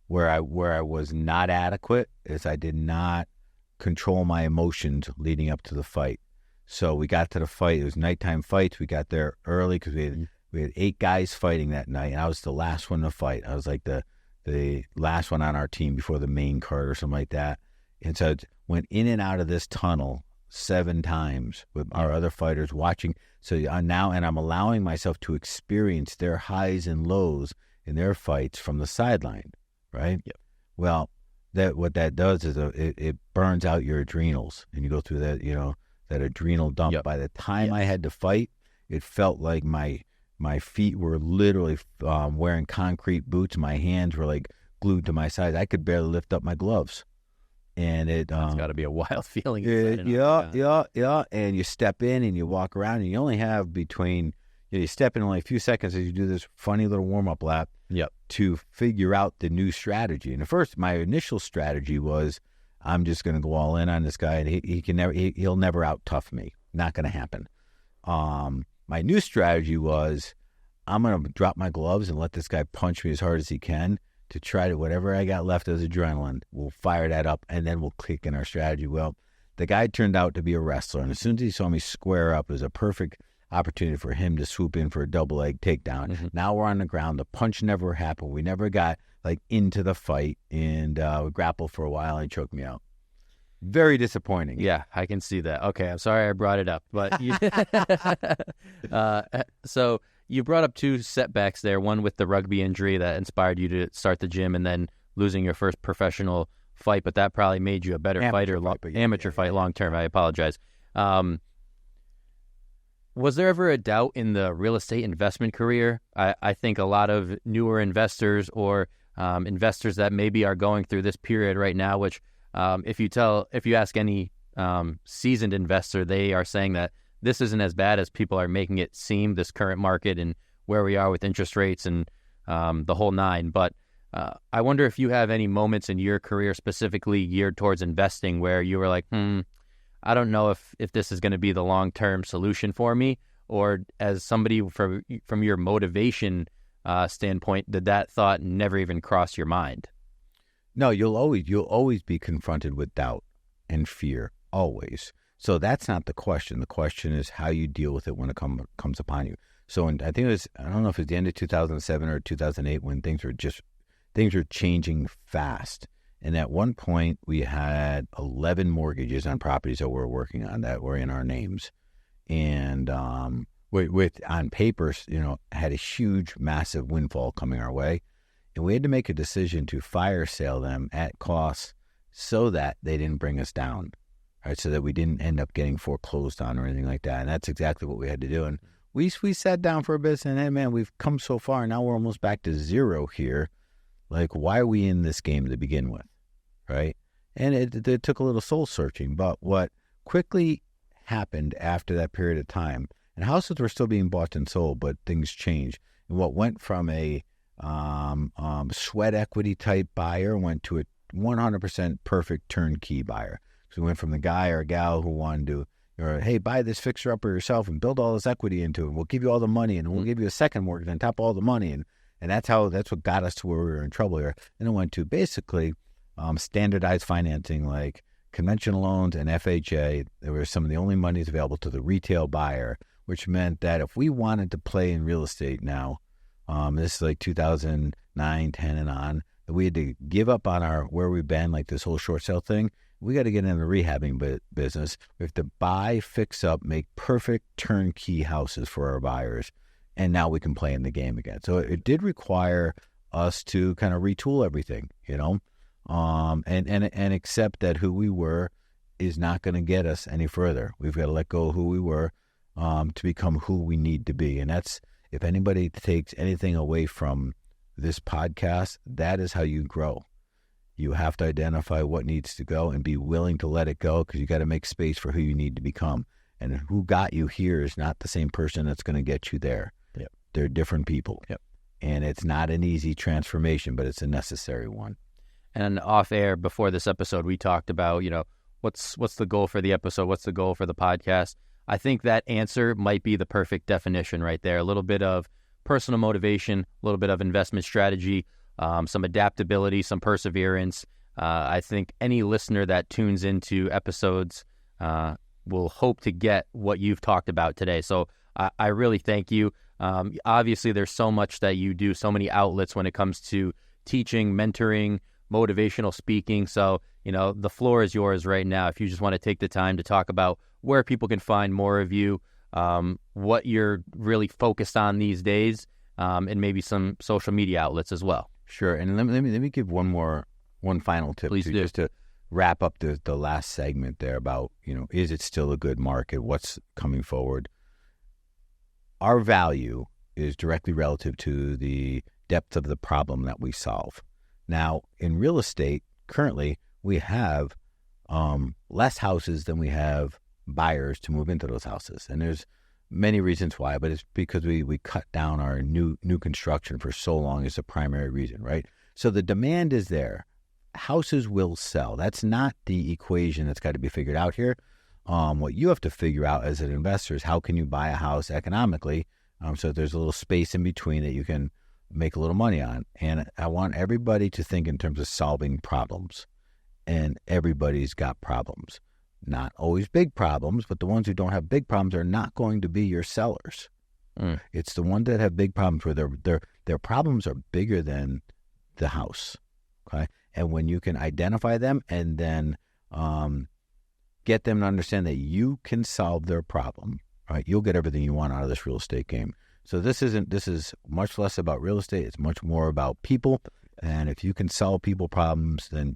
where I was not adequate is I did not control my emotions leading up to the fight. So we got to the fight. It was nighttime fights. We got there early because we had 8 guys fighting that night, and I was the last one to fight. I was like the last one on our team before the main card or something like that. And so went in and out of this tunnel 7 times with our other fighters watching. So now, and I'm allowing myself to experience their highs and lows in their fights from the sideline, right? Yep. Well, what that does is it burns out your adrenals, and you go through that, that adrenal dump. Yep. By the time I had to fight, it felt like my feet were literally wearing concrete boots. My hands were like glued to my sides. I could barely lift up my gloves. And it's got to be a wild feeling. Yeah. And you step in and you walk around, and you only have between, you step in only a few seconds as you do this funny little warm-up lap to figure out the new strategy. And at first, my initial strategy was, I'm just going to go all in on this guy, and he'll never out-tough me. Not going to happen. My new strategy was, I'm going to drop my gloves and let this guy punch me as hard as he can to try to, whatever I got left as adrenaline, we'll fire that up, and then we'll click in our strategy. Well, the guy turned out to be a wrestler, and as soon as he saw me square up, it was a perfect opportunity for him to swoop in for a double leg takedown. Mm-hmm. Now we're on the ground. The punch never happened. We never got into the fight, and we grappled for a while, and he choked me out. Very disappointing. Yeah, I can see that. Okay, I'm sorry I brought it up, but so you brought up 2 setbacks there. One with the rugby injury that inspired you to start the gym, and then losing your first professional fight. But that probably made you a better fighter, amateur fight long term. I apologize. Was there ever a doubt in the real estate investment career? I think a lot of newer investors or investors that maybe are going through this period right now, which if you ask any seasoned investor, they are saying that this isn't as bad as people are making it seem, this current market and where we are with interest rates and the whole nine. But I wonder if you have any moments in your career specifically geared towards investing where you were like, I don't know if this is going to be the long-term solution for me, or as somebody from your motivation standpoint, did that thought never even cross your mind? No, you'll always be confronted with doubt and fear, always. So that's not the question. The question is how you deal with it when it comes upon you. So I think it was, I don't know if it was the end of 2007 or 2008 when things were changing fast. And at one point we had 11 mortgages on properties that we're working on that were in our names. And with on paper, had a huge, massive windfall coming our way. And we had to make a decision to fire sale them at cost so that they didn't bring us down, right? So that we didn't end up getting foreclosed on or anything like that. And that's exactly what we had to do. And we sat down for a bit and, hey, man, we've come so far. Now we're almost back to zero here. Like, why are we in this game to begin with, right? And it took a little soul searching. But what quickly happened after that period of time, and houses were still being bought and sold, but things changed. And what went from a sweat equity type buyer went to a 100% perfect turnkey buyer. So we went from the guy or gal who wanted to, hey, buy this fixer upper yourself and build all this equity into it. We'll give you all the money, and we'll give you a second mortgage on top of all the money. And that's what got us to where we were in trouble here. And it went to basically standardized financing, like conventional loans and FHA. They were some of the only monies available to the retail buyer, which meant that if we wanted to play in real estate now, this is like 2009, 10 and on, we had to give up on where we've been, like this whole short sale thing. We got to get into the rehabbing business. We have to buy, fix up, make perfect turnkey houses for our buyers. And now we can play in the game again. So it did require us to kind of retool everything, and accept that who we were is not going to get us any further. We've got to let go of who we were to become who we need to be. And that's, if anybody takes anything away from this podcast, that is how you grow. You have to identify what needs to go and be willing to let it go, because you got to make space for who you need to become. And who got you here is not the same person that's going to get you there. Yep. They're different people. Yep. And it's not an easy transformation, but it's a necessary one. And off air before this episode, we talked about, what's the goal for the episode? What's the goal for the podcast? I think that answer might be the perfect definition right there. A little bit of personal motivation, a little bit of investment strategy, some adaptability, some perseverance. I think any listener that tunes into episodes will hope to get what you've talked about today. So I really thank you. Obviously, there's so much that you do, so many outlets when it comes to teaching, mentoring, motivational speaking. So, the floor is yours right now. If you just want to take the time to talk about where people can find more of you, what you're really focused on these days, and maybe some social media outlets as well. Sure. And let me give one final tip. Please do. Just to wrap up the last segment there about, is it still a good market? What's coming forward? Our value is directly relative to the depth of the problem that we solve. Now, in real estate, currently, we have less houses than we have buyers to move into those houses. And there's many reasons why, but it's because we cut down our new construction for so long is the primary reason, right? So the demand is there. Houses will sell. That's not the equation that's got to be figured out here. What you have to figure out as an investor is how can you buy a house economically, so there's a little space in between that you can make a little money on. And I want everybody to think in terms of solving problems. And everybody's got problems. Not always big problems, but the ones who don't have big problems are not going to be your sellers. It's the ones that have big problems where their problems are bigger than the house. Okay, and when you can identify them and then get them to understand that you can solve their problem, right? You'll get everything you want out of this real estate game. So this is much less about real estate. It's much more about people. And if you can solve people problems, then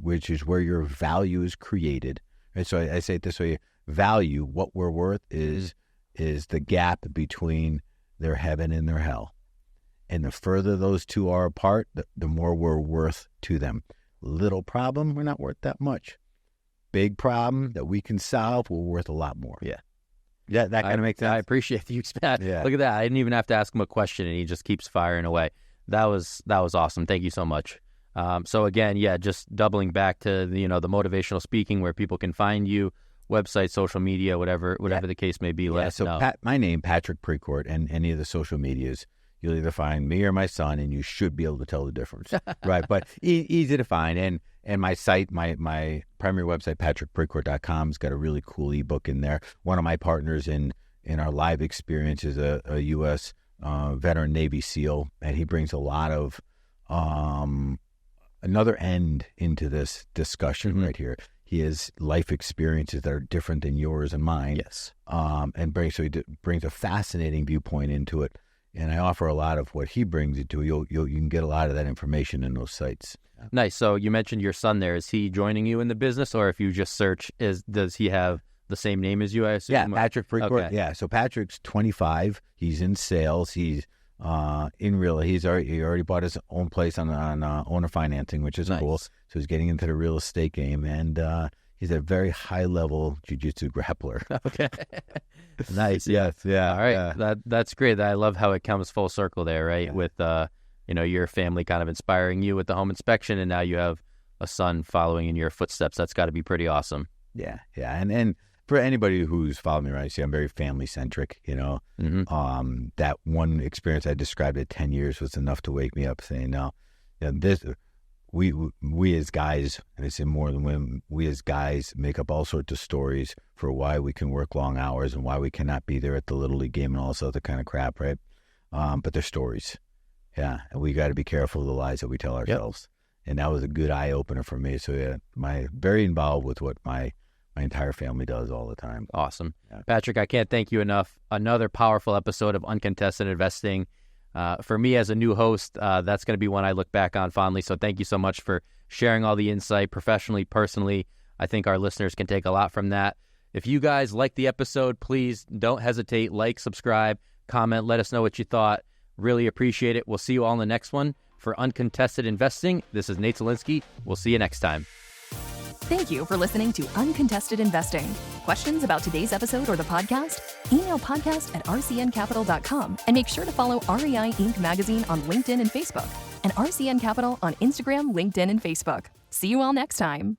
which is where your value is created. Right? So I say it this way: value, what we're worth, is the gap between their heaven and their hell. And the further those two are apart, the more we're worth to them. Little problem, we're not worth that much. Big problem that we can solve, we're worth a lot more. Yeah. Yeah, that kind of makes sense. I appreciate you. Yeah. Look at that. I didn't even have to ask him a question, and he just keeps firing away. That was awesome. Thank you so much. So again, just doubling back to the motivational speaking, where people can find you, website, social media, whatever the case may be. Let us know. My name, Patrick Precourt, and any of the social medias, you'll either find me or my son, and you should be able to tell the difference, right? But easy to find. And my site, my primary website, patrickprecourt.com, has got a really cool ebook in there. One of my partners in our live experience is a U.S. Veteran Navy SEAL, and he brings a lot of another end into this discussion right here. He has life experiences that are different than yours and mine. Yes. And he brings a fascinating viewpoint into it. And I offer a lot of what he brings into it. You can get a lot of that information in those sites. Nice. So you mentioned your son there. Is he joining you in the business, or if you just search, does he have the same name as you, I assume? Yeah, Patrick Precourt. Okay. Yeah, so Patrick's 25. He's in sales. He's he already bought his own place on owner financing, which is cool. So he's getting into the real estate game, and he's a very high-level jiu-jitsu grappler. Okay. Nice. Yes. Yeah. All right. That's great. I love how it comes full circle there, right? Yeah. With your family kind of inspiring you with the home inspection, and now you have a son following in your footsteps. That's got to be pretty awesome. Yeah. And for anybody who's followed me, right, see, I'm very family centric. Mm-hmm. That one experience I described at 10 years was enough to wake me up, saying, "No, we as guys, and I say more than women, we as guys make up all sorts of stories for why we can work long hours and why we cannot be there at the Little League game and all this other kind of crap, right? But they're stories. Yeah, and we got to be careful of the lies that we tell ourselves. Yep. And that was a good eye opener for me. So yeah, very involved with what my entire family does all the time. Awesome. Yeah. Patrick, I can't thank you enough. Another powerful episode of Uncontested Investing. For me as a new host, that's going to be one I look back on fondly. So thank you so much for sharing all the insight professionally, personally. I think our listeners can take a lot from that. If you guys like the episode, please don't hesitate. Like, subscribe, comment, let us know what you thought. Really appreciate it. We'll see you all in the next one. For Uncontested Investing, this is Nate Zielinski. We'll see you next time. Thank you for listening to Uncontested Investing. Questions about today's episode or the podcast? Email podcast@rcncapital.com and make sure to follow REI Inc. magazine on LinkedIn and Facebook and RCN Capital on Instagram, LinkedIn, and Facebook. See you all next time.